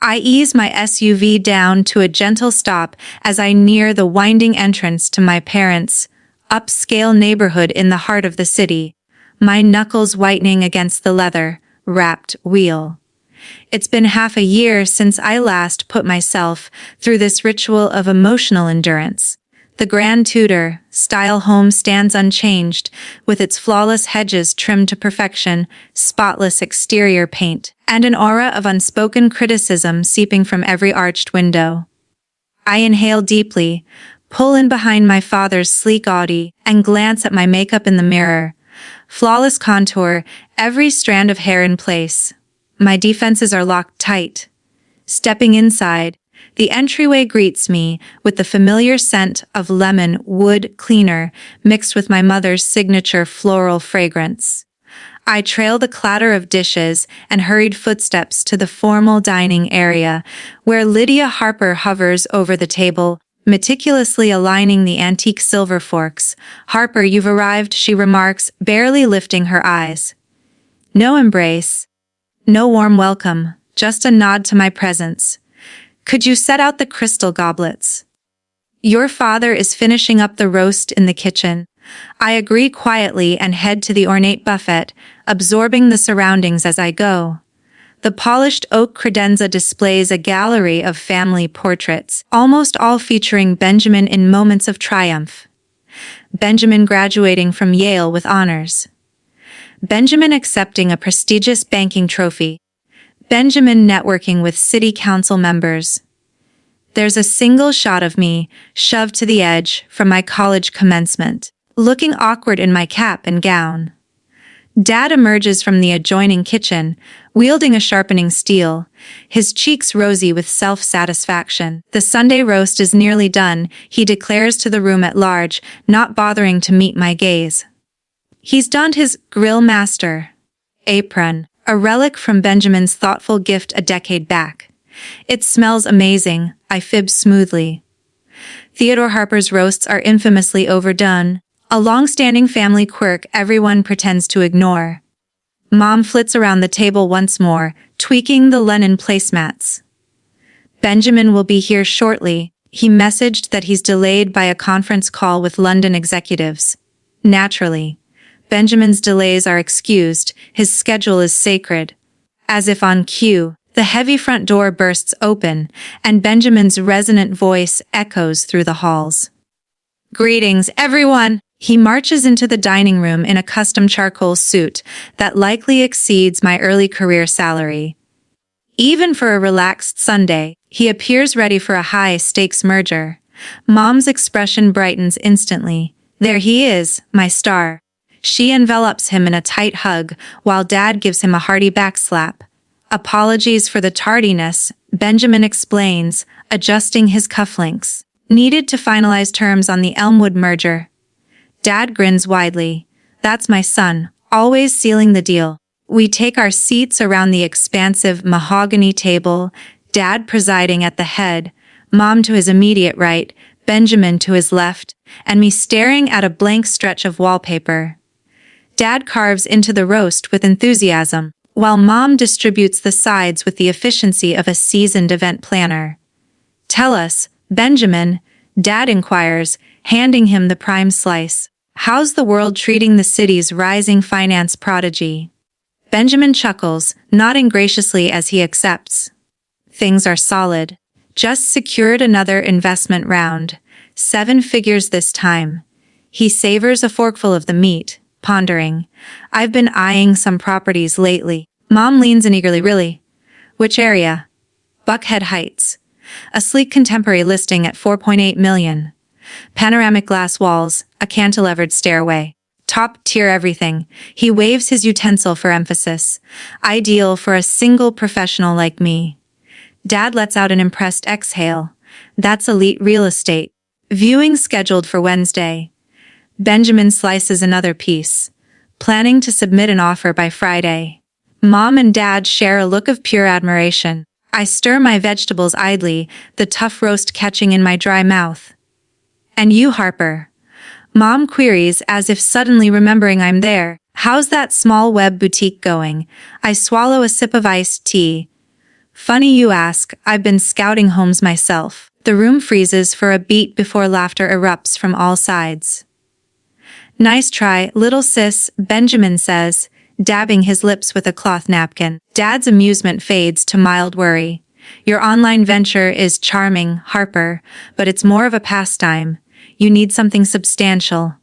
I ease my SUV down to a gentle stop as I near the winding entrance to my parents' upscale neighborhood in the heart of the city, my knuckles whitening against the leather-wrapped wheel. It's been half a year since I last put myself through this ritual of emotional endurance. The Grand Tudor-style home stands unchanged, with its flawless hedges trimmed to perfection, spotless exterior paint, and an aura of unspoken criticism seeping from every arched window. I inhale deeply, pull in behind my father's sleek Audi, and glance at my makeup in the mirror. Flawless contour, every strand of hair in place. My defenses are locked tight. Stepping inside, the entryway greets me with the familiar scent of lemon wood cleaner mixed with my mother's signature floral fragrance. I trail the clatter of dishes and hurried footsteps to the formal dining area, where Lydia Harper hovers over the table, meticulously aligning the antique silver forks. "Harper, you've arrived," she remarks, barely lifting her eyes. No embrace, no warm welcome, just a nod to my presence. "Could you set out the crystal goblets? Your father is finishing up the roast in the kitchen." I agree quietly and head to the ornate buffet, absorbing the surroundings as I go. The polished oak credenza displays a gallery of family portraits, almost all featuring Benjamin in moments of triumph. Benjamin graduating from Yale with honors. Benjamin accepting a prestigious banking trophy. Benjamin networking with city council members. There's a single shot of me, shoved to the edge, from my college commencement, looking awkward in my cap and gown. Dad emerges from the adjoining kitchen, wielding a sharpening steel, his cheeks rosy with self-satisfaction. "The Sunday roast is nearly done," he declares to the room at large, not bothering to meet my gaze. He's donned his grill master apron, a relic from Benjamin's thoughtful gift a decade back. "It smells amazing," I fib smoothly. Theodore Harper's roasts are infamously overdone, a long-standing family quirk everyone pretends to ignore. Mom flits around the table once more, tweaking the linen placemats. "Benjamin will be here shortly," he messaged that he's delayed by a conference call with London executives. Naturally, Benjamin's delays are excused, his schedule is sacred. As if on cue, the heavy front door bursts open, and Benjamin's resonant voice echoes through the halls. "Greetings, everyone!" He marches into the dining room in a custom charcoal suit that likely exceeds my early career salary. Even for a relaxed Sunday, he appears ready for a high-stakes merger. Mom's expression brightens instantly. There he is, my star. She envelops him in a tight hug, while Dad gives him a hearty backslap. "Apologies for the tardiness," Benjamin explains, adjusting his cufflinks. "Needed to finalize terms on the Elmwood merger." Dad grins widely. "That's my son, always sealing the deal." We take our seats around the expansive mahogany table, Dad presiding at the head, Mom to his immediate right, Benjamin to his left, and me staring at a blank stretch of wallpaper. Dad carves into the roast with enthusiasm, while Mom distributes the sides with the efficiency of a seasoned event planner. "Tell us, Benjamin," Dad inquires, handing him the prime slice. "How's the world treating the city's rising finance prodigy?" Benjamin chuckles, nodding graciously as he accepts. "Things are solid. Just secured another investment round. 7 figures this time." He savors a forkful of the meat, pondering. "I've been eyeing some properties lately." Mom leans in eagerly. "Really? Which area?" "Buckhead Heights. A sleek contemporary listing at $4.8 million. Panoramic glass walls, a cantilevered stairway. Top-tier everything." He waves his utensil for emphasis. "Ideal for a single professional like me." Dad lets out an impressed exhale. "That's elite real estate." Viewing scheduled for Wednesday. Benjamin slices another piece, planning to submit an offer by Friday. Mom and Dad share a look of pure admiration. I stir my vegetables idly, the tough roast catching in my dry mouth. "And you, Harper?" Mom queries as if suddenly remembering I'm there. "How's that small web boutique going?" I swallow a sip of iced tea. Funny you ask, I've been scouting homes myself. The room freezes for a beat before laughter erupts from all sides. Nice try, little sis, Benjamin says, dabbing his lips with a cloth napkin. Dad's amusement fades to mild worry. Your online venture is charming, Harper, but it's more of a pastime. You need something substantial.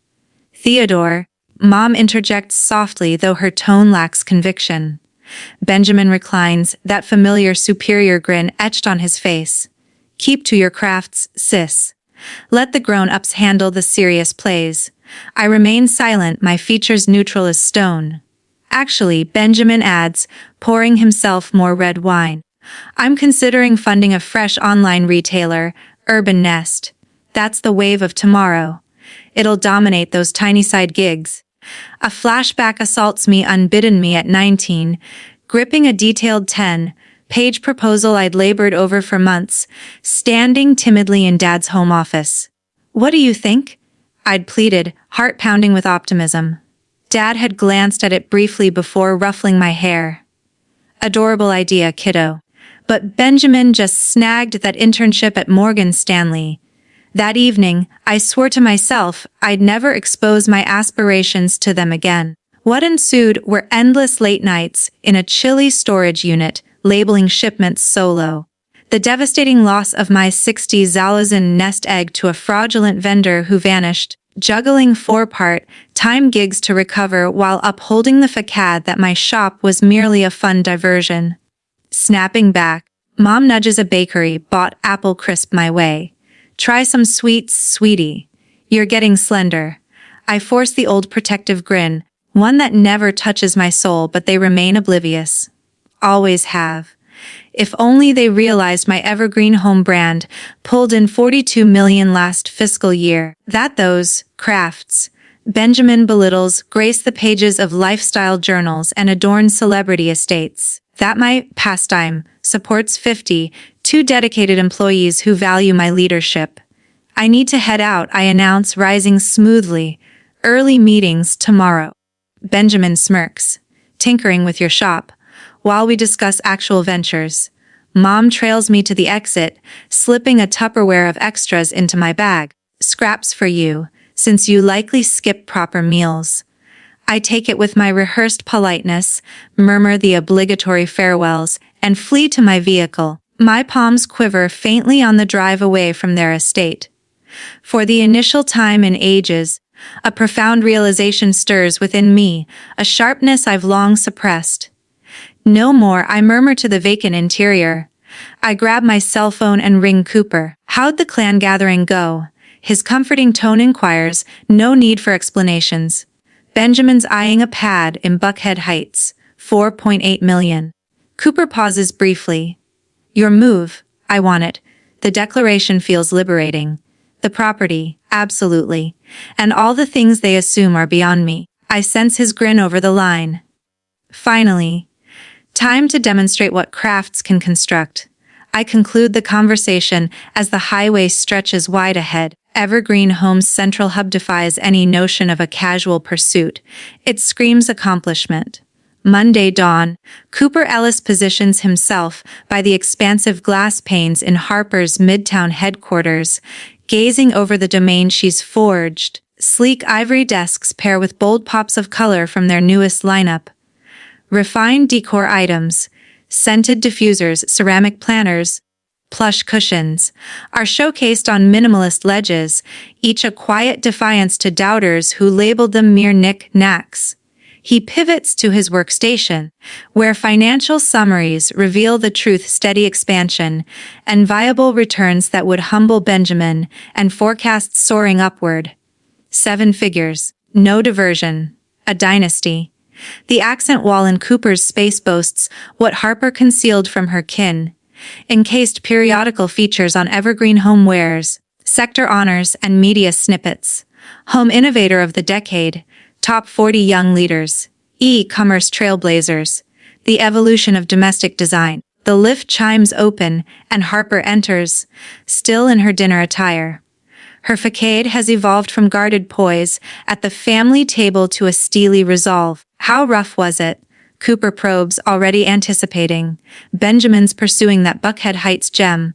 Theodore, Mom interjects softly, though her tone lacks conviction. Benjamin reclines, that familiar superior grin etched on his face. Keep to your crafts, sis. Let the grown-ups handle the serious plays. I remain silent, my features neutral as stone. Actually, Benjamin adds, pouring himself more red wine. I'm considering funding a fresh online retailer, Urban Nest. That's the wave of tomorrow. It'll dominate those tiny side gigs. A flashback assaults me unbidden me at 19, gripping a detailed 10-page proposal I'd labored over for months, standing timidly in Dad's home office. What do you think? I'd pleaded, heart pounding with optimism. Dad had glanced at it briefly before ruffling my hair. Adorable idea, kiddo. But Benjamin just snagged that internship at Morgan Stanley. That evening, I swore to myself I'd never expose my aspirations to them again. What ensued were endless late nights in a chilly storage unit, labeling shipments solo. The devastating loss of my 60,000 nest egg to a fraudulent vendor who vanished, juggling 4-part time gigs to recover while upholding the facade that my shop was merely a fun diversion. Snapping back, Mom nudges a bakery-bought apple crisp my way. Try some sweets, sweetie. You're getting slender. I force the old protective grin, one that never touches my soul, but they remain oblivious. Always have. If only they realized my evergreen home brand pulled in $42 million last fiscal year. That those crafts, Benjamin belittles, grace the pages of lifestyle journals and adorn celebrity estates. That my pastime supports 52 dedicated employees who value my leadership. I need to head out, I announce, rising smoothly. Early meetings tomorrow. Benjamin smirks. Tinkering with your shop. While we discuss actual ventures. Mom trails me to the exit, slipping a Tupperware of extras into my bag. Scraps for you, since you likely skip proper meals. I take it with my rehearsed politeness, murmur the obligatory farewells, and flee to my vehicle. My palms quiver faintly on the drive away from their estate. For the initial time in ages, a profound realization stirs within me, a sharpness I've long suppressed. No more, I murmur to the vacant interior. I grab my cell phone and ring Cooper. How'd the clan gathering go? His comforting tone inquires, no need for explanations. Benjamin's eyeing a pad in Buckhead Heights, 4.8 million. Cooper pauses briefly. Your move, I want it. The declaration feels liberating. The property, absolutely. And all the things they assume are beyond me. I sense his grin over the line. Finally, time to demonstrate what crafts can construct. I conclude the conversation as the highway stretches wide ahead. Evergreen Homes' central hub defies any notion of a casual pursuit. It screams accomplishment. Monday dawn, Cooper Ellis positions himself by the expansive glass panes in Harper's Midtown headquarters, gazing over the domain she's forged. Sleek ivory desks pair with bold pops of color from their newest lineup. Refined decor items, scented diffusers, ceramic planters, plush cushions, are showcased on minimalist ledges, each a quiet defiance to doubters who labeled them mere knick-knacks. He pivots to his workstation, where financial summaries reveal the truth, steady expansion, and viable returns that would humble Benjamin, and forecasts soaring upward. 7 figures, no diversion, a dynasty. The accent wall in Cooper's space boasts what Harper concealed from her kin. Encased periodical features on evergreen homewares, sector honors, and media snippets. Home Innovator of the Decade, Top 40 Young Leaders, E-commerce Trailblazers, The Evolution of Domestic Design. The lift chimes open, and Harper enters, still in her dinner attire. Her facade has evolved from guarded poise at the family table to a steely resolve. How rough was it? Cooper probes, already anticipating. Benjamin's pursuing that Buckhead Heights gem.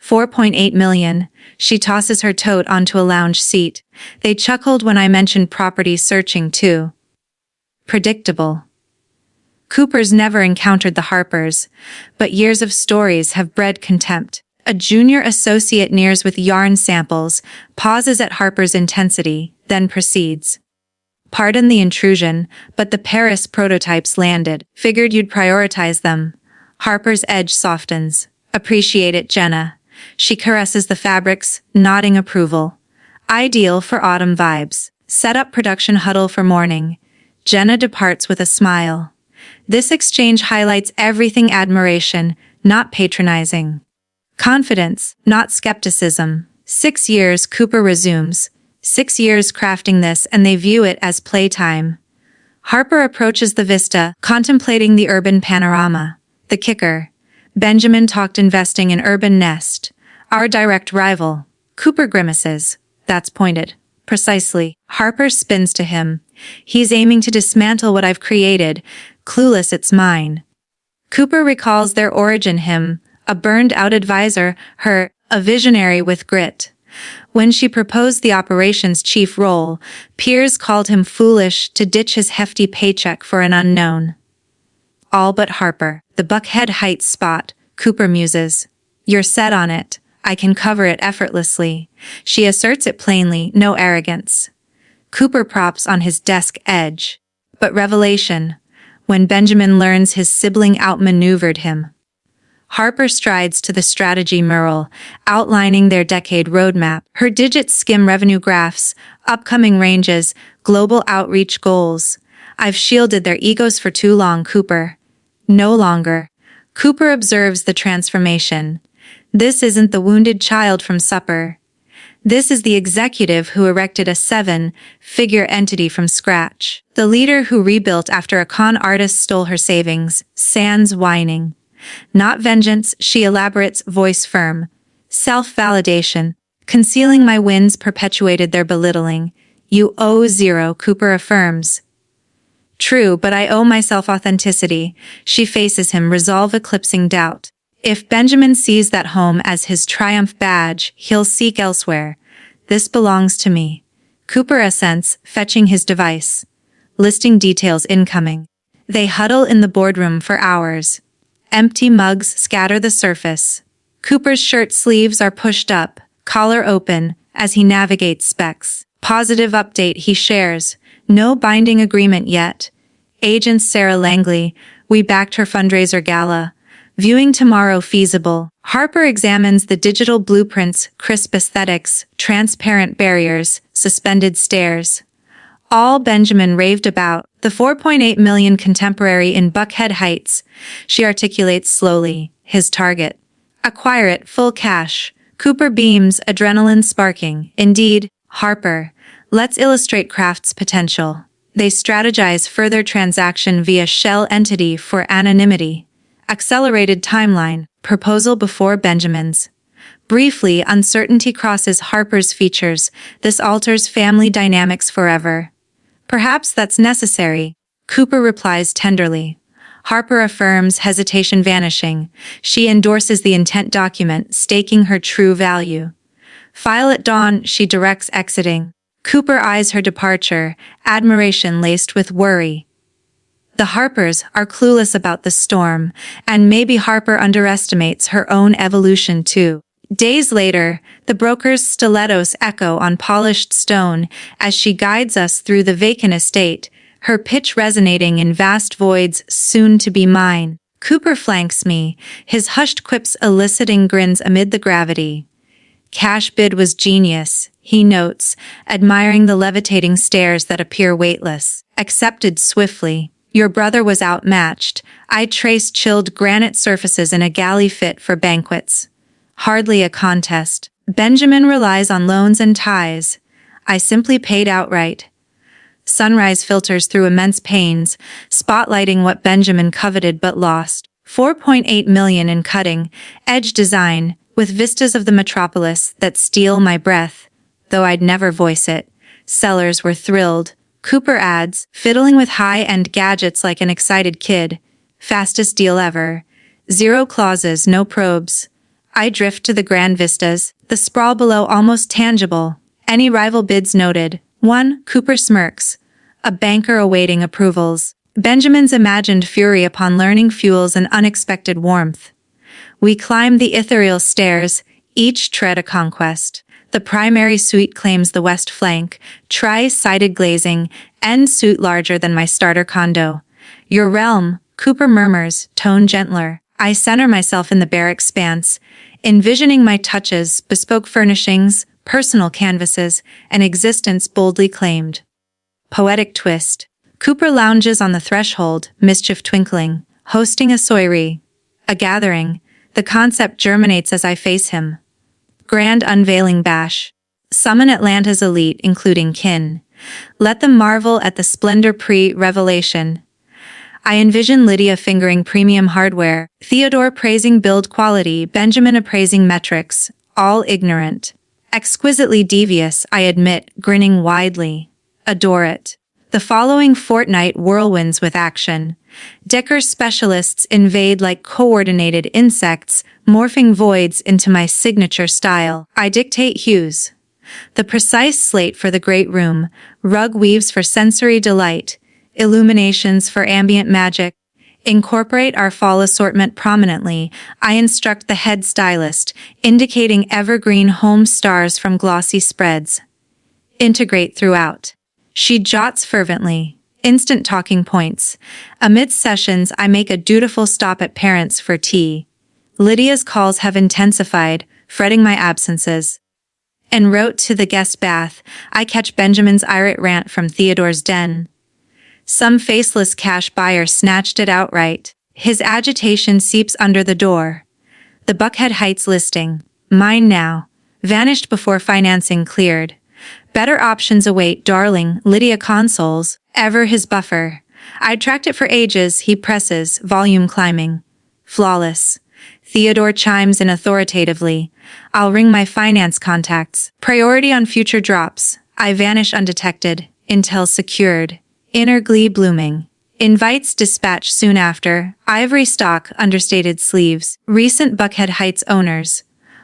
4.8 million. She tosses her tote onto a lounge seat. They chuckled when I mentioned property searching too. Predictable. Cooper's never encountered the Harpers, but years of stories have bred contempt. A junior associate nears with yarn samples, pauses at Harper's intensity, then proceeds. Pardon the intrusion, but the Paris prototypes landed. Figured you'd prioritize them. Harper's edge softens. Appreciate it, Jenna. She caresses the fabrics, nodding approval. Ideal for autumn vibes. Set up production huddle for morning. Jenna departs with a smile. This exchange highlights everything admiration, not patronizing. Confidence, not skepticism. 6 years, Cooper resumes. 6 years crafting this, and they view it as playtime. Harper approaches the vista, contemplating the urban panorama. The kicker. Benjamin talked investing in Urban Nest. Our direct rival. Cooper grimaces. That's pointed. Precisely. Harper spins to him. He's aiming to dismantle what I've created. Clueless it's mine. Cooper recalls their origin him, a burned-out advisor, her, a visionary with grit. When she proposed the operations chief role, peers called him foolish to ditch his hefty paycheck for an unknown. All but Harper. The Buckhead Heights spot, Cooper muses. You're set on it. I can cover it effortlessly. She asserts it plainly, no arrogance. Cooper props on his desk edge. But revelation, when Benjamin learns his sibling outmaneuvered him. Harper strides to the strategy mural, outlining their decade roadmap. Her digits skim revenue graphs, upcoming ranges, global outreach goals. I've shielded their egos for too long, Cooper. No longer. Cooper observes the transformation. This isn't the wounded child from supper. This is the executive who erected a 7-figure entity from scratch. The leader who rebuilt after a con artist stole her savings, sans whining. Not vengeance, she elaborates, voice firm. Self-validation. Concealing my wins perpetuated their belittling. You owe zero, Cooper affirms. True, but I owe myself authenticity. She faces him, resolve eclipsing doubt. If Benjamin sees that home as his triumph badge, he'll seek elsewhere. This belongs to me. Cooper assents, fetching his device. Listing details incoming. They huddle in the boardroom for hours. Empty mugs scatter the surface. Cooper's shirt sleeves are pushed up, collar open, as he navigates specs. Positive update he shares. No binding agreement yet. Agent Sarah Langley, we backed her fundraiser gala. Viewing tomorrow feasible. Harper examines the digital blueprints, crisp aesthetics, transparent barriers, suspended stairs. All Benjamin raved about, the 4.8 million contemporary in Buckhead Heights. She articulates slowly, his target. Acquire it, full cash. Cooper beams, adrenaline sparking. Indeed, Harper. Let's illustrate craft's potential. They strategize further transaction via shell entity for anonymity. Accelerated timeline, proposal before Benjamin's. Briefly, uncertainty crosses Harper's features. This alters family dynamics forever. Perhaps that's necessary, Cooper replies tenderly. Harper affirms, hesitation vanishing. She endorses the intent document, staking her true value. File at dawn, she directs exiting. Cooper eyes her departure, admiration laced with worry. The Harpers are clueless about the storm, and maybe Harper underestimates her own evolution too. Days later, the broker's stilettos echo on polished stone as she guides us through the vacant estate, her pitch resonating in vast voids soon to be mine. Cooper flanks me, his hushed quips eliciting grins amid the gravity. Cash bid was genius, he notes, admiring the levitating stairs that appear weightless. Accepted swiftly. Your brother was outmatched. I traced chilled granite surfaces in a galley fit for banquets. Hardly a contest. Benjamin relies on loans and ties. I simply paid outright. Sunrise filters through immense panes, spotlighting what Benjamin coveted but lost. 4.8 million in cutting, edge design, with vistas of the metropolis that steal my breath, though I'd never voice it. Sellers were thrilled. Cooper adds, fiddling with high-end gadgets like an excited kid. Fastest deal ever. 0 clauses, no probes. I drift to the grand vistas, the sprawl below almost tangible. Any rival bids noted. 1. Cooper smirks. A banker awaiting approvals. Benjamin's imagined fury upon learning fuels an unexpected warmth. We climb the ethereal stairs, each tread a conquest. The primary suite claims the west flank, tri-sided glazing, end suite larger than my starter condo. Your realm, Cooper murmurs, tone gentler. I center myself in the bare expanse, envisioning my touches, bespoke furnishings, personal canvases, an existence boldly claimed. Poetic twist. Cooper lounges on the threshold, mischief twinkling, hosting a soiree. A gathering. The concept germinates as I face him. Grand unveiling bash. Summon Atlanta's elite, including kin. Let them marvel at the splendor pre-revelation. I envision Lydia fingering premium hardware, Theodore praising build quality, Benjamin appraising metrics, all ignorant. Exquisitely devious, I admit, grinning widely. Adore it. The following fortnight whirlwinds with action. Decker's specialists invade like coordinated insects, morphing voids into my signature style. I dictate hues. The precise slate for the great room, rug weaves for sensory delight, illuminations for ambient magic. Incorporate our fall assortment prominently. I instruct the head stylist, indicating evergreen home stars from glossy spreads. Integrate throughout. She jots fervently. Instant talking points. Amid sessions, I make a dutiful stop at parents' for tea. Lydia's calls have intensified, fretting my absences. En route to the guest bath, I catch Benjamin's irate rant from Theodore's den. Some faceless cash buyer snatched it outright. His agitation seeps under the door. The Buckhead Heights listing, mine now, vanished before financing cleared. Better options await, darling, Lydia consoles, ever his buffer. I'd tracked it for ages, he presses, volume climbing. Flawless. Theodore chimes in authoritatively. I'll ring my finance contacts. Priority on future drops. I vanish undetected. Intel secured. Inner glee blooming. Invites dispatched soon after. Ivory stock, understated sleeves. Recent Buckhead Heights owners.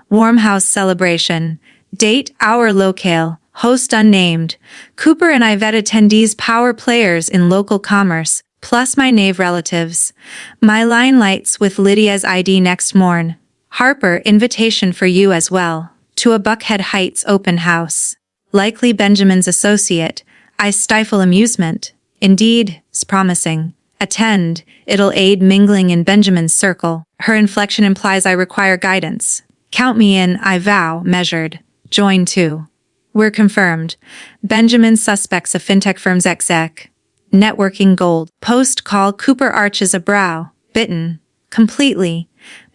Warm house celebration. Date, hour, locale. Host unnamed. Cooper and I vet attendees, power players in local commerce, plus my knave relatives. My line lights with Lydia's ID next morn. Harper, invitation for you as well. To a Buckhead Heights open house. Likely Benjamin's associate. I stifle amusement. Indeed, 's promising. Attend, it'll aid mingling in Benjamin's circle. Her inflection implies I require guidance. Count me in, I vow, measured. Join too. We're confirmed. Benjamin suspects a fintech firm's exec. Networking gold. Post-call, Cooper arches a brow. Bitten. Completely.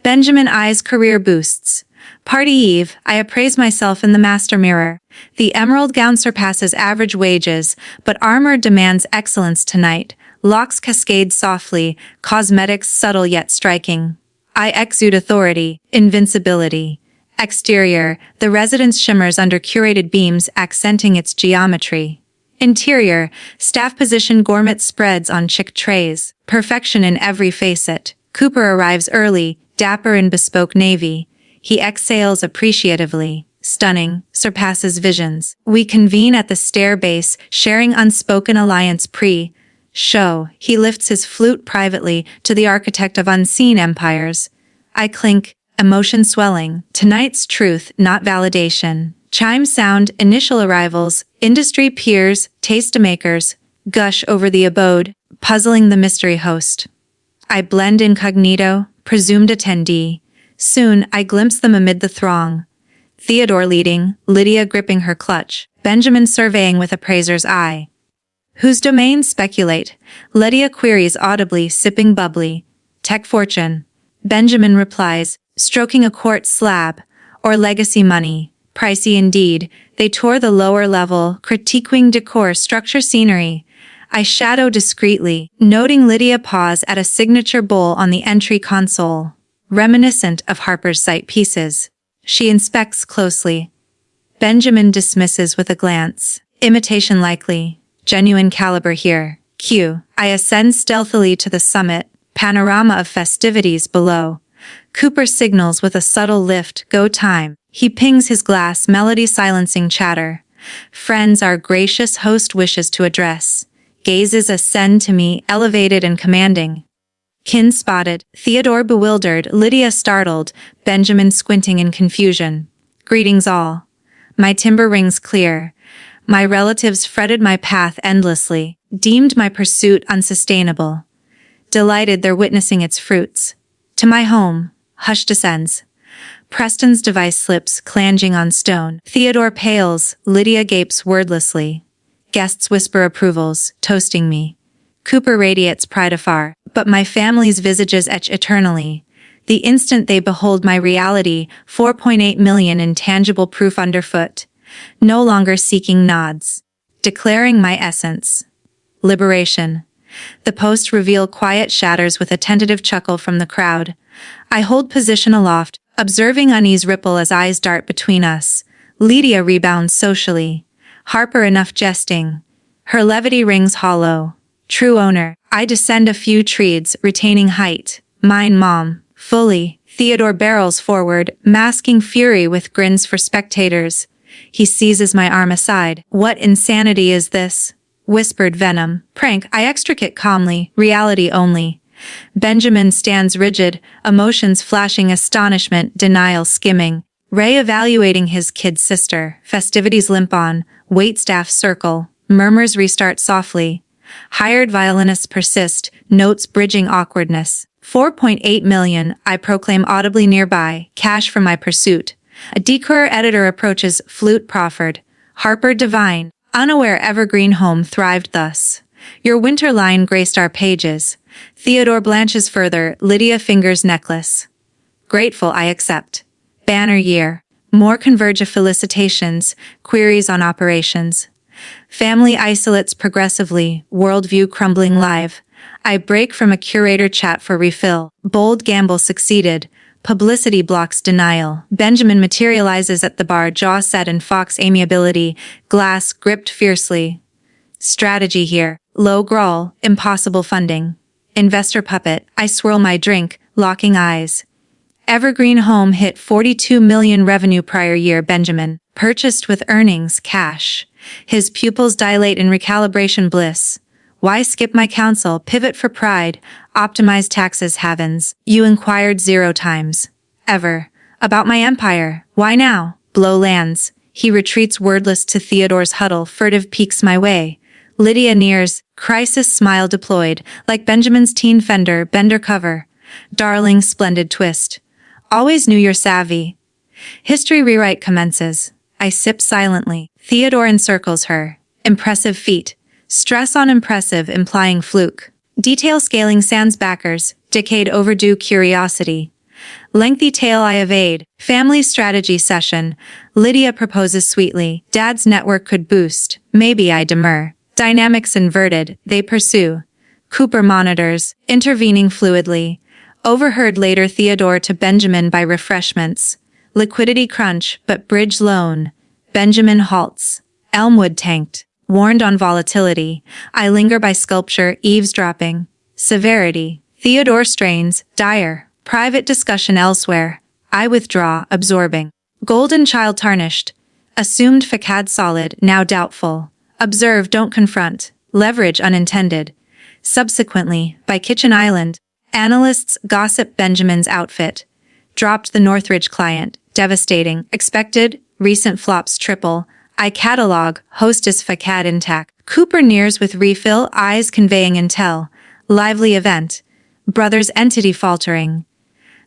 Benjamin eyes career boosts. Party eve, I appraise myself in the master mirror. The emerald gown surpasses average wages, but armor demands excellence tonight. Locks cascade softly, cosmetics subtle yet striking. I exude authority, invincibility. Exterior, the residence shimmers under curated beams accenting its geometry. Interior, staff position gourmet spreads on chic trays, perfection in every facet. Cooper arrives early, dapper in bespoke navy. He exhales appreciatively. Stunning, surpasses visions. We convene at the stair base, sharing unspoken alliance pre-show. He lifts his flute privately to the architect of unseen empires. I clink, emotion swelling. Tonight's truth, not validation. Chimes sound, initial arrivals, industry peers, tastemakers, gush over the abode, puzzling the mystery host. I blend incognito, presumed attendee. Soon, I glimpse them amid the throng. Theodore leading, Lydia gripping her clutch, Benjamin surveying with appraiser's eye. Whose domain speculate? Lydia queries audibly, sipping bubbly. Tech fortune. Benjamin replies, stroking a quartz slab, or legacy money. Pricey indeed. They tour the lower level, critiquing decor, structure, scenery. I shadow discreetly, noting Lydia pause at a signature bowl on the entry console, reminiscent of Harper's sight pieces. She inspects closely. Benjamin dismisses with a glance. Imitation likely. Genuine caliber here. Q. I ascend stealthily to the summit, panorama of festivities below. Cooper signals with a subtle lift, go time. He pings his glass, melody silencing chatter. Friends our gracious host wishes to address. Gazes ascend to me, elevated and commanding. Kin spotted, Theodore bewildered, Lydia startled, Benjamin squinting in confusion. Greetings all. My timber rings clear. My relatives fretted my path endlessly, deemed my pursuit unsustainable. Delighted they're witnessing its fruits. To my home, hush descends. Preston's device slips, clanging on stone. Theodore pales, Lydia gapes wordlessly. Guests whisper approvals, toasting me. Cooper radiates pride afar, but my family's visages etch eternally. The instant they behold my reality, 4.8 million in tangible proof underfoot. No longer seeking nods. Declaring my essence. Liberation. The post reveal quiet shatters with a tentative chuckle from the crowd. I hold position aloft, observing unease ripple as eyes dart between us. Lydia rebounds socially. Harper enough jesting. Her levity rings hollow. True owner. I descend a few treads, retaining height. Mine mom. Fully. Theodore barrels forward, masking fury with grins for spectators. He seizes my arm aside. What insanity is this? Whispered venom. Prank. I extricate calmly. Reality only. Benjamin stands rigid, emotions flashing astonishment, denial skimming. Ray evaluating his kid sister. Festivities limp on. Waitstaff circle. Murmurs restart softly. Hired violinists persist, notes bridging awkwardness. 4.8 million, I proclaim audibly nearby, cash for my pursuit. A decorer editor approaches, flute proffered. Harper divine, unaware evergreen home thrived thus. Your winter line graced our pages. Theodore blanches further, Lydia fingers necklace. Grateful I accept. Banner year. More converge of felicitations, queries on operations. Family isolates progressively, worldview crumbling live. I break from a curator chat for refill. Bold gamble succeeded. Publicity blocks denial. Benjamin materializes at the bar, jaw set in fox amiability, glass gripped fiercely. Strategy here. Low growl, impossible funding. Investor puppet, I swirl my drink, locking eyes. Evergreen home hit 42 million revenue prior year. Benjamin, purchased with earnings, cash. His pupils dilate in recalibration bliss. Why skip my counsel, pivot for pride, optimize taxes heavens. You inquired 0 times. Ever. About my empire. Why now? Blow lands. He retreats wordless to Theodore's huddle, furtive peeks my way. Lydia nears, crisis smile deployed, like Benjamin's teen fender, bender cover. Darling splendid twist. Always knew you're savvy. History rewrite commences. I sip silently. Theodore encircles her. Impressive feat. Stress on impressive implying fluke. Detail scaling sans backers. Decade overdue curiosity. Lengthy tale I evade. Family strategy session. Lydia proposes sweetly. Dad's network could boost. Maybe I demur. Dynamics inverted. They pursue. Cooper monitors. Intervening fluidly. Overheard later Theodore to Benjamin by refreshments. Liquidity crunch, but bridge loan. Benjamin halts. Elmwood tanked. Warned on volatility. I linger by sculpture, eavesdropping. Severity. Theodore strains, dire. Private discussion elsewhere. I withdraw, absorbing. Golden child tarnished. Assumed facade solid, now doubtful. Observe, don't confront. Leverage unintended. Subsequently, by Kitchen Island. Analysts gossip Benjamin's outfit. Dropped the Northridge client. Devastating. Expected. Recent flops triple. I catalog. Hostess facade intact. Cooper nears with refill. Eyes conveying intel. Lively event. Brothers entity faltering.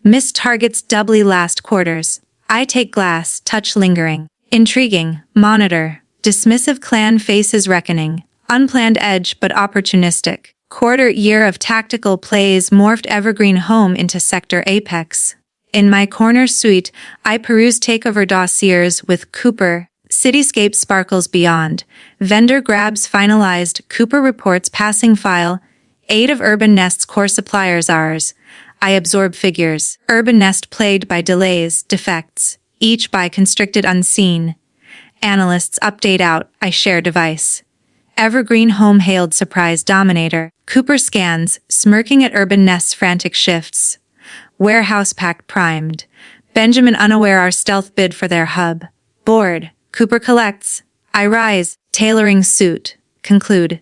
Missed targets doubly last quarters. I take glass. Touch lingering. Intriguing. Monitor. Dismissive clan faces reckoning. Unplanned edge but opportunistic. Quarter year of tactical plays morphed evergreen home into sector apex. In my corner suite, I peruse takeover dossiers with Cooper. Cityscape sparkles beyond. Vendor grabs finalized. Cooper reports passing file. 8 of Urban Nest's core suppliers ours. I absorb figures. Urban Nest plagued by delays, defects. Each by constricted unseen. Analysts update out. I share device. Evergreen Home hailed surprise dominator. Cooper scans, smirking at Urban Nest's frantic shifts. Warehouse packed primed. Benjamin unaware our stealth bid for their hub. Bored. Cooper collects. I rise. Tailoring suit. Conclude.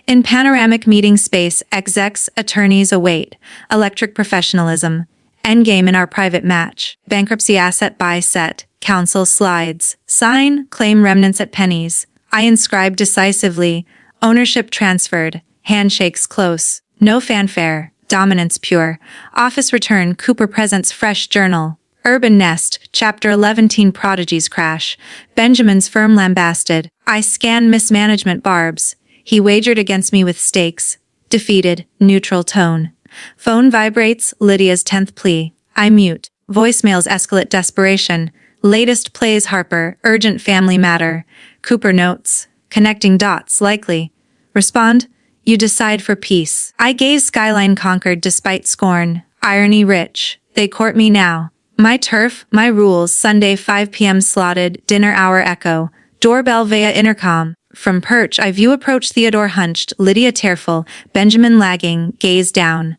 In panoramic meeting space, execs, attorneys await. Electric professionalism. Endgame in our private match. Bankruptcy asset buy set. Counsel slides. Sign, claim remnants at pennies. I inscribe decisively. Ownership transferred. Handshakes close. No fanfare. Dominance pure. Office return. Cooper presents fresh journal. Urban Nest, Chapter 11. Teen prodigies crash. Benjamin's firm lambasted. I scan mismanagement barbs. He wagered against me with stakes. Defeated. Neutral tone. Phone vibrates. Lydia's 10th plea. I mute. Voicemails escalate desperation. Latest plays Harper. Urgent family matter. Cooper notes. Connecting dots likely. Respond. You decide for peace. I gaze skyline conquered despite scorn. Irony rich. They court me now. My turf, my rules. Sunday 5 p.m. slotted. Dinner hour echo. Doorbell via intercom. From perch I view approach. Theodore hunched. Lydia tearful. Benjamin lagging. Gaze down.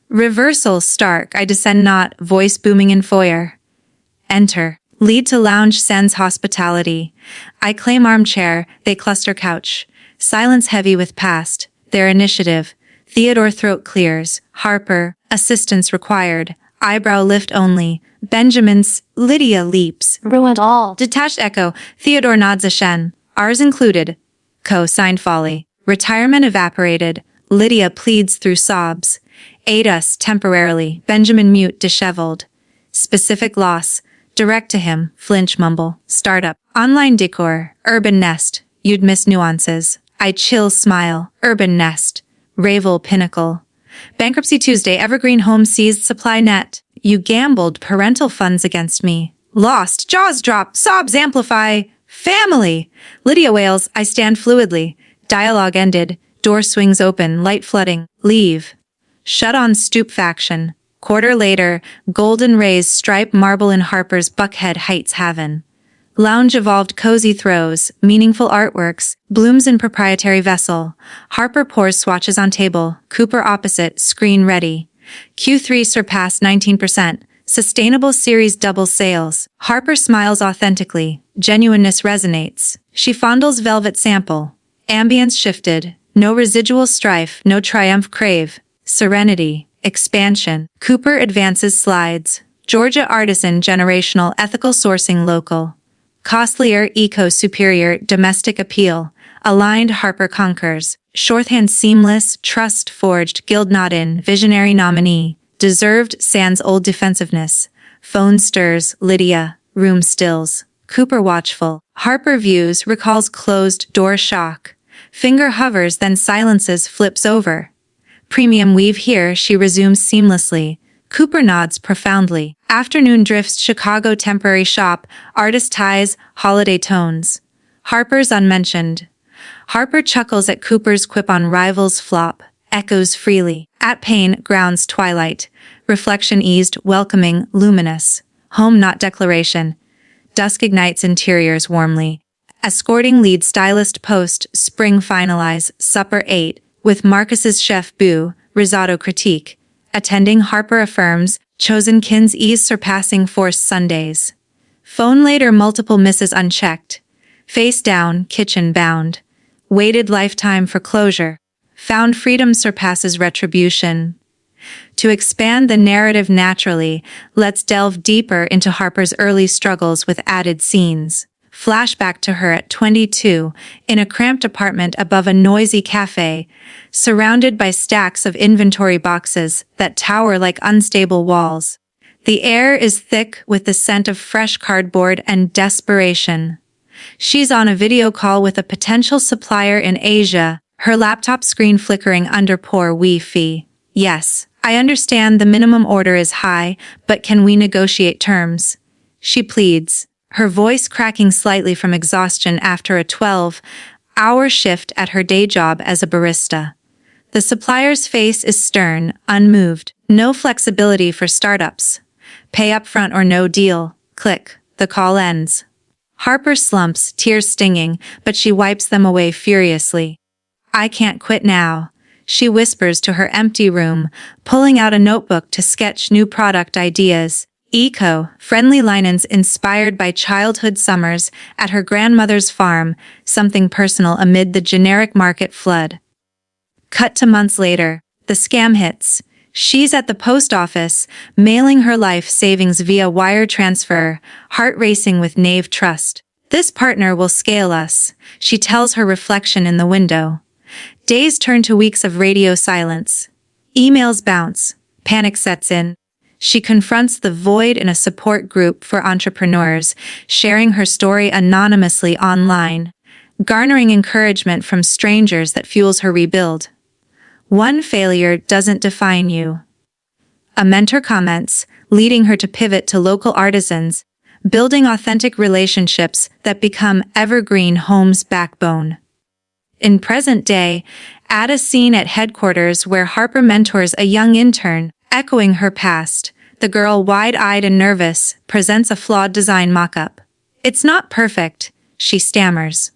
Reversal stark. I descend not. Voice booming in foyer. Enter. Lead to lounge sends hospitality. I claim armchair. They cluster couch. Silence heavy with past. Their initiative. Theodore throat clears. Harper. Assistance required. Eyebrow lift only. Benjamin's. Lydia leaps. Ruined all. Detached echo. Theodore nods a shen. Ours included. Co-signed folly. Retirement evaporated. Lydia pleads through sobs. Aid us temporarily. Benjamin mute disheveled. Specific loss. Direct to him. Flinch mumble. Startup. Online decor. Urban Nest. You'd miss nuances. I chill smile. Urban Nest. Ravel pinnacle. Bankruptcy Tuesday. Evergreen Home seized supply net. You gambled parental funds against me. Lost. Jaws drop. Sobs amplify. Family. Lydia wails. I stand fluidly. Dialogue ended. Door swings open. Light flooding. Leave. Shut on stupefaction. Quarter later. Golden rays stripe marble in Harper's Buckhead Heights Haven. Lounge evolved cozy throws, meaningful artworks, blooms in proprietary vessel. Harper pours swatches on table. Cooper opposite, screen ready. Q3 surpassed 19%. Sustainable series doubles sales. Harper smiles authentically. Genuineness resonates. She fondles velvet sample. Ambience shifted. No residual strife, no triumph crave. Serenity. Expansion. Cooper advances slides. Georgia artisan generational ethical sourcing local. Costlier, eco-superior, domestic appeal. Aligned Harper conquers. Shorthand seamless, trust forged, guild not in, visionary nominee. Deserved sans old defensiveness. Phone stirs, Lydia. Room stills. Cooper watchful. Harper views, recalls closed door shock. Finger hovers, then silences, flips over. Premium weave here, she resumes seamlessly. Cooper nods profoundly. Afternoon drifts Chicago temporary shop, artist ties, holiday tones. Harper's unmentioned. Harper chuckles at Cooper's quip on rivals flop, echoes freely. At Payne, grounds twilight. Reflection eased, welcoming, luminous. Home not declaration. Dusk ignites interiors warmly. Escorting lead stylist post, spring finalize, supper 8, with Marcus's chef Boo, risotto critique. Attending Harper affirms, chosen kin's ease surpassing forced Sundays. Phone later multiple misses unchecked. Face down, kitchen bound. Waited lifetime for closure. Found freedom surpasses retribution. To expand the narrative naturally, let's delve deeper into Harper's early struggles with added scenes. Flashback to her at 22, in a cramped apartment above a noisy cafe, surrounded by stacks of inventory boxes that tower like unstable walls. The air is thick with the scent of fresh cardboard and desperation. She's on a video call with a potential supplier in Asia, her laptop screen flickering under poor Wi-Fi. Yes, I understand the minimum order is high, but can we negotiate terms? She pleads, her voice cracking slightly from exhaustion after a 12-hour shift at her day job as a barista. The supplier's face is stern, unmoved. No flexibility for startups. Pay up front or no deal. Click. The call ends. Harper slumps, tears stinging, but she wipes them away furiously. I can't quit now, she whispers to her empty room, pulling out a notebook to sketch new product ideas. Eco-friendly linens inspired by childhood summers at her grandmother's farm, something personal amid the generic market flood. Cut to months later, the scam hits. She's at the post office, mailing her life savings via wire transfer, heart racing with naive trust. This partner will scale us, she tells her reflection in the window. Days turn to weeks of radio silence. Emails bounce. Panic sets in. She confronts the void in a support group for entrepreneurs, sharing her story anonymously online, garnering encouragement from strangers that fuels her rebuild. One failure doesn't define you. A mentor comments, leading her to pivot to local artisans, building authentic relationships that become Evergreen Home's backbone. In present day, add a scene at headquarters where Harper mentors a young intern, echoing her past. The girl, wide-eyed and nervous, presents a flawed design mock-up. It's not perfect, she stammers.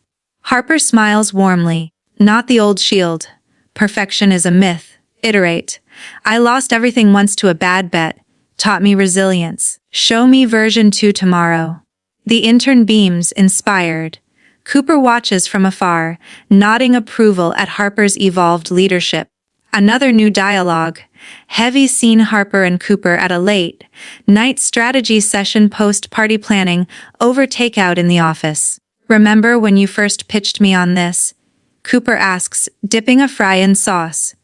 Harper smiles warmly. Not the old shield. Perfection is a myth. Iterate. I lost everything once to a bad bet. Taught me resilience. Show me version 2 tomorrow. The intern beams, inspired. Cooper watches from afar, nodding approval at Harper's evolved leadership. Another new dialogue. Heavy scene. Harper and Cooper at a late night strategy session post-party planning over takeout in the office. Remember when you first pitched me on this? Cooper asks, dipping a fry in sauce.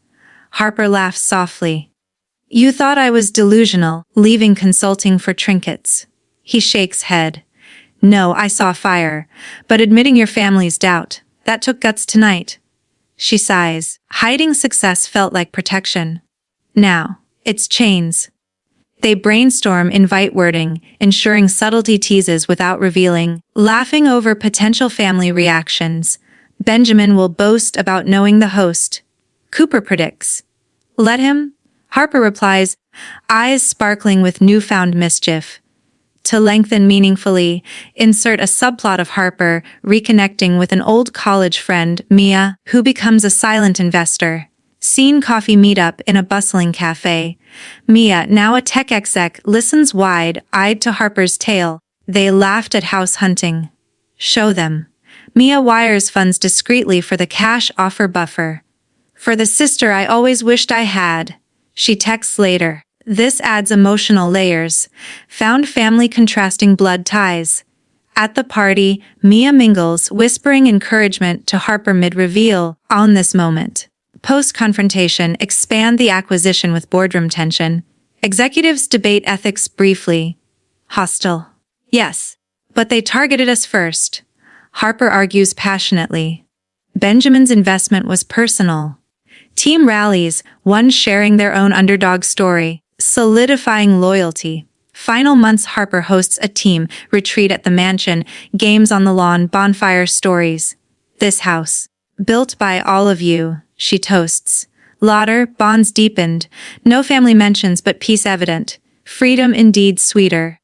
Harper laughs softly. You thought I was delusional, leaving consulting for trinkets. He shakes head. No, I saw fire, but admitting your family's doubt, that took guts tonight. She sighs. Hiding success felt like protection. Now, it's chains. They brainstorm invite wording, ensuring subtlety teases without revealing, laughing over potential family reactions. Benjamin will boast about knowing the host. Cooper predicts. Let him? Harper replies, eyes sparkling with newfound mischief. To lengthen meaningfully, insert a subplot of Harper reconnecting with an old college friend, Mia, who becomes a silent investor. Scene coffee meetup in a bustling cafe. Mia, now a tech exec, listens wide-eyed to Harper's tale. They laughed at house hunting. Show them. Mia wires funds discreetly for the cash offer buffer. For the sister I always wished I had. She texts later. This adds emotional layers. Found family contrasting blood ties. At the party, Mia mingles, whispering encouragement to Harper mid-reveal. On this moment. Post-confrontation, expand the acquisition with boardroom tension. Executives debate ethics briefly. Hostile. Yes, but they targeted us first. Harper argues passionately. Benjamin's investment was personal. Team rallies, one sharing their own underdog story, solidifying loyalty. Final months. Harper hosts a team retreat at the mansion, games on the lawn, bonfire stories. This house. Built by all of you, she toasts. Lauder, bonds deepened, no family mentions but peace evident. Freedom indeed sweeter.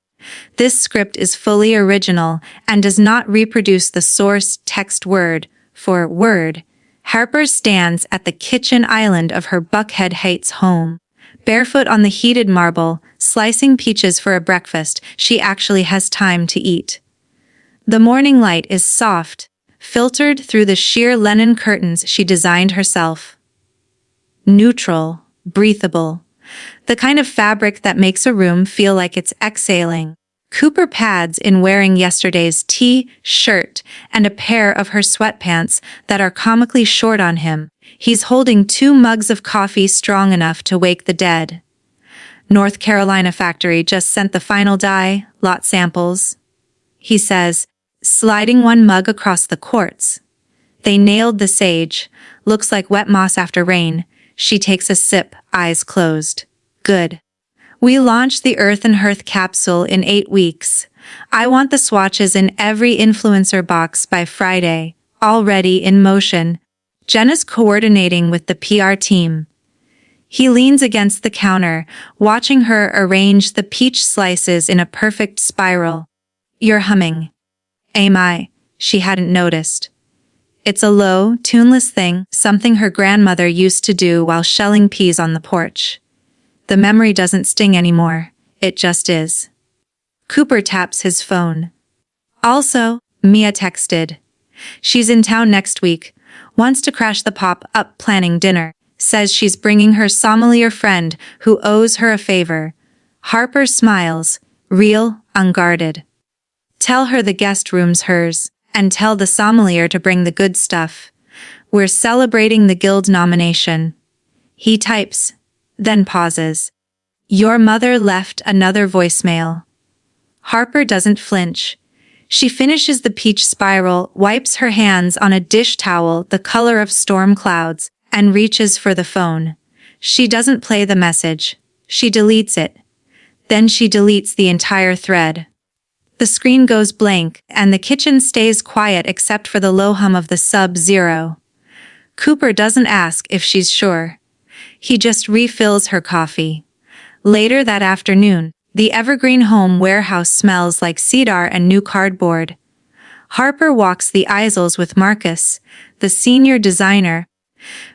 This script is fully original and does not reproduce the source text word for word. Harper stands at the kitchen island of her Buckhead Heights home. Barefoot on the heated marble, slicing peaches for a breakfast she actually has time to eat. The morning light is soft, filtered through the sheer linen curtains she designed herself. Neutral, breathable. The kind of fabric that makes a room feel like it's exhaling. Cooper pads in wearing yesterday's t-shirt and a pair of her sweatpants that are comically short on him. He's holding 2 mugs of coffee strong enough to wake the dead. North Carolina factory just sent the final dye, lot samples. He says, sliding 1 mug across the quartz. They nailed the sage. Looks like wet moss after rain. She takes a sip, eyes closed. Good. We launch the Earth and Hearth capsule in 8 weeks. I want the swatches in every influencer box by Friday, already in motion. Jenna's coordinating with the PR team. He leans against the counter, watching her arrange the peach slices in a perfect spiral. You're humming. Aim I, she hadn't noticed. It's a low, tuneless thing, something her grandmother used to do while shelling peas on the porch. The memory doesn't sting anymore, it just is. Cooper taps his phone. Also, Mia texted. She's in town next week, wants to crash the pop-up planning dinner, says she's bringing her sommelier friend who owes her a favor. Harper smiles, real, unguarded. Tell her the guest room's hers, and tell the sommelier to bring the good stuff. We're celebrating the guild nomination. He types, then pauses. Your mother left another voicemail. Harper doesn't flinch. She finishes the peach spiral, wipes her hands on a dish towel the color of storm clouds, and reaches for the phone. She doesn't play the message. She deletes it. Then she deletes the entire thread. The screen goes blank, and the kitchen stays quiet except for the low hum of the Sub-Zero. Cooper doesn't ask if she's sure. He just refills her coffee. Later that afternoon, the Evergreen Home warehouse smells like cedar and new cardboard. Harper walks the aisles with Marcus, the senior designer,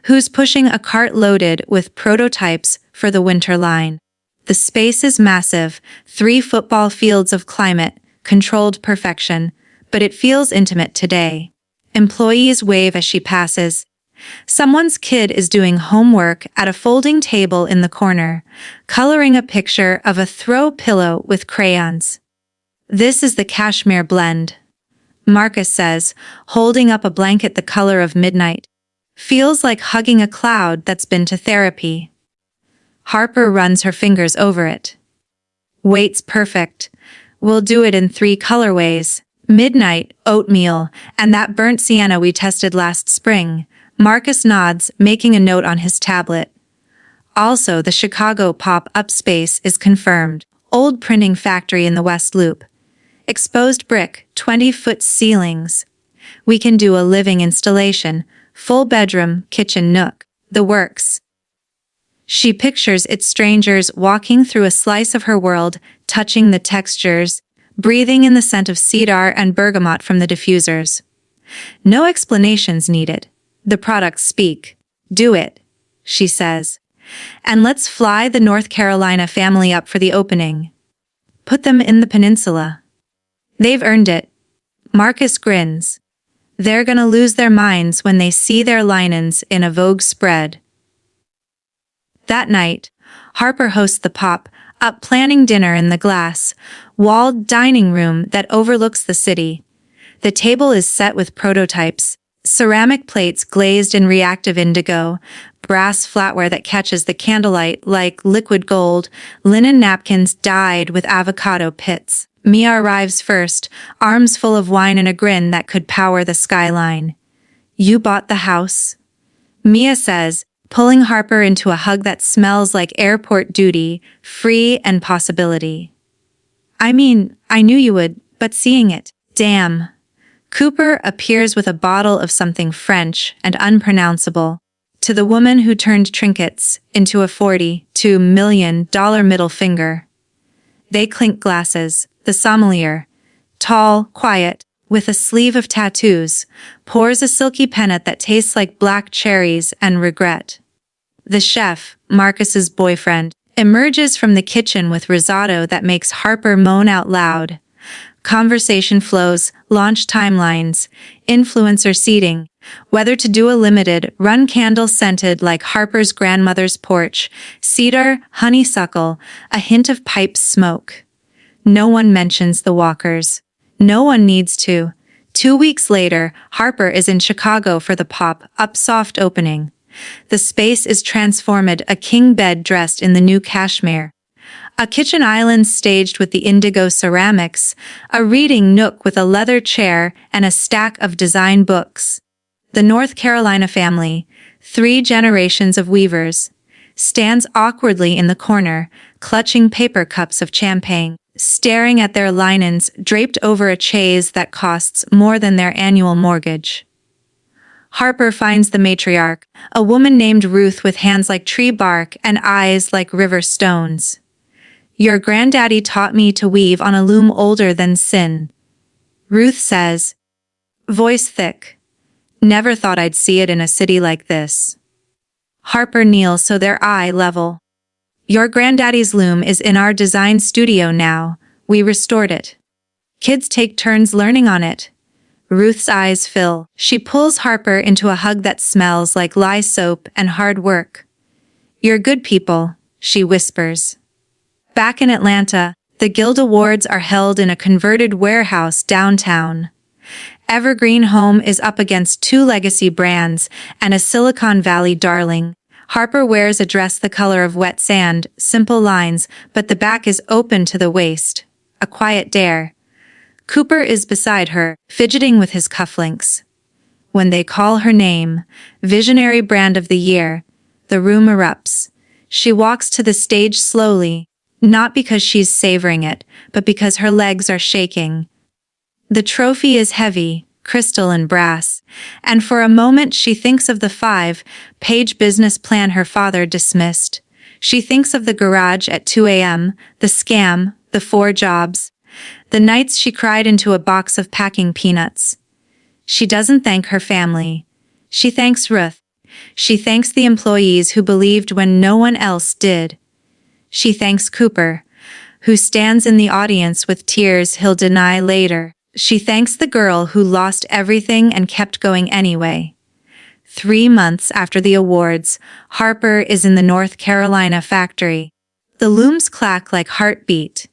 who's pushing a cart loaded with prototypes for the winter line. The space is massive, 3 football fields of climate-controlled perfection, but it feels intimate today. Employees wave as she passes. Someone's kid is doing homework at a folding table in the corner, coloring a picture of a throw pillow with crayons. This is the cashmere blend, Marcus says, holding up a blanket the color of midnight. Feels like hugging a cloud that's been to therapy. Harper runs her fingers over it. Weight's perfect. We'll do it in 3 colorways: midnight, oatmeal, and that burnt sienna we tested last spring. Marcus nods, making a note on his tablet. Also, the Chicago pop-up space is confirmed. Old printing factory in the West Loop. Exposed brick, 20-foot ceilings. We can do a living installation, full bedroom, kitchen nook, the works. She pictures its strangers walking through a slice of her world, touching the textures, breathing in the scent of cedar and bergamot from the diffusers. No explanations needed. The products speak. Do it, she says. And let's fly the North Carolina family up for the opening. Put them in the peninsula. They've earned it. Marcus grins. They're gonna lose their minds when they see their linens in a Vogue spread. That night, Harper hosts the pop-up planning dinner in the glass-walled dining room that overlooks the city. The table is set with prototypes, ceramic plates glazed in reactive indigo, brass flatware that catches the candlelight like liquid gold, linen napkins dyed with avocado pits. Mia arrives first, arms full of wine and a grin that could power the skyline. You bought the house? Mia says, pulling Harper into a hug that smells like airport duty, free and possibility. I mean, I knew you would, but seeing it, damn. Cooper appears with a bottle of something French and unpronounceable. To the woman who turned trinkets into a $42 million middle finger. They clink glasses. The sommelier, tall, quiet, with a sleeve of tattoos, pours a silky pennant that tastes like black cherries and regret. The chef, Marcus's boyfriend, emerges from the kitchen with risotto that makes Harper moan out loud. Conversation flows, launch timelines, influencer seating, whether to do a limited run candle scented like Harper's grandmother's porch, cedar, honeysuckle, a hint of pipe smoke. No one mentions the Walkers. No one needs to. 2 weeks later, Harper is in Chicago for the pop-up soft opening. The space is transformed, a king bed dressed in the new cashmere. A kitchen island staged with the indigo ceramics, a reading nook with a leather chair and a stack of design books. The North Carolina family, 3 generations of weavers, stands awkwardly in the corner, clutching paper cups of champagne, staring at their linens draped over a chaise that costs more than their annual mortgage. Harper finds the matriarch, a woman named Ruth with hands like tree bark and eyes like river stones. Your granddaddy taught me to weave on a loom older than sin. Ruth says, voice thick. Never thought I'd see it in a city like this. Harper kneels so their eye level. Your granddaddy's loom is in our design studio now. We restored it. Kids take turns learning on it. Ruth's eyes fill. She pulls Harper into a hug that smells like lye soap and hard work. You're good people, she whispers. Back in Atlanta, the Guild Awards are held in a converted warehouse downtown. Evergreen Home is up against two legacy brands and a Silicon Valley darling. Harper wears a dress the color of wet sand, simple lines, but the back is open to the waist. A quiet dare. Cooper is beside her, fidgeting with his cufflinks. When they call her name, Visionary Brand of the Year, the room erupts. She walks to the stage slowly, not because she's savoring it, but because her legs are shaking. The trophy is heavy, crystal and brass, and for a moment she thinks of the 5-page business plan her father dismissed. She thinks of the garage at 2 a.m., the scam, the 4 jobs, the nights she cried into a box of packing peanuts. She doesn't thank her family. She thanks Ruth. She thanks the employees who believed when no one else did. She thanks Cooper, who stands in the audience with tears he'll deny later. She thanks the girl who lost everything and kept going anyway. 3 months after the awards, Harper is in the North Carolina factory. The looms clack like heartbeat.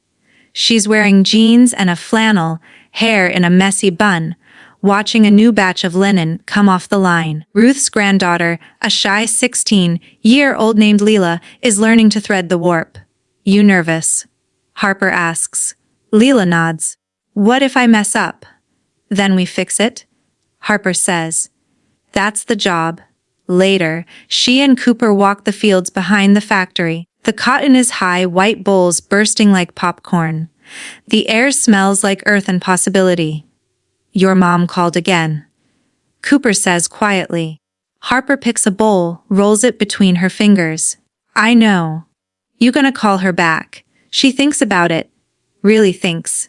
She's wearing jeans and a flannel, hair in a messy bun, watching a new batch of linen come off the line. Ruth's granddaughter, a shy 16-year-old named Leela, is learning to thread the warp. You nervous? Harper asks. Leela nods. What if I mess up? Then we fix it? Harper says. That's the job. Later, she and Cooper walk the fields behind the factory. The cotton is high, white bowls bursting like popcorn. The air smells like earth and possibility. Your mom called again. Cooper says quietly. Harper picks a bowl, rolls it between her fingers. I know. You gonna call her back. She thinks about it. Really thinks.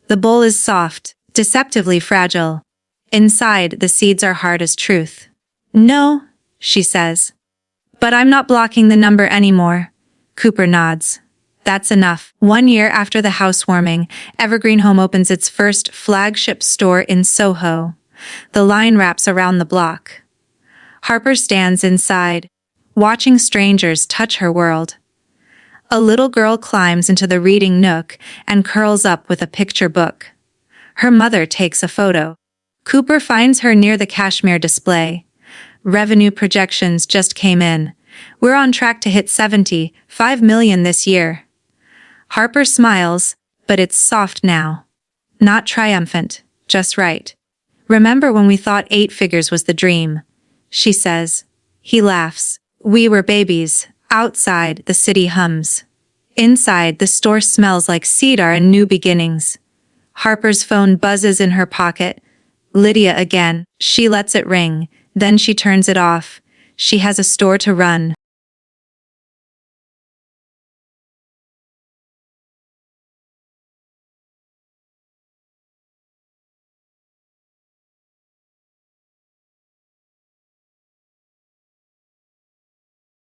The bowl is soft, deceptively fragile. Inside, the seeds are hard as truth. No, she says. But I'm not blocking the number anymore. Cooper nods. That's enough. 1 year after the housewarming, Evergreen Home opens its first flagship store in Soho. The line wraps around the block. Harper stands inside, watching strangers touch her world. A little girl climbs into the reading nook and curls up with a picture book. Her mother takes a photo. Cooper finds her near the cashmere display. Revenue projections just came in. We're on track to hit $75 million this year. Harper smiles, but it's soft now. Not triumphant, just right. Remember when we thought 8 figures was the dream? She says. He laughs. We were babies. Outside, the city hums. Inside, the store smells like cedar and new beginnings. Harper's phone buzzes in her pocket. Lydia again. She lets it ring, then she turns it off. She has a store to run,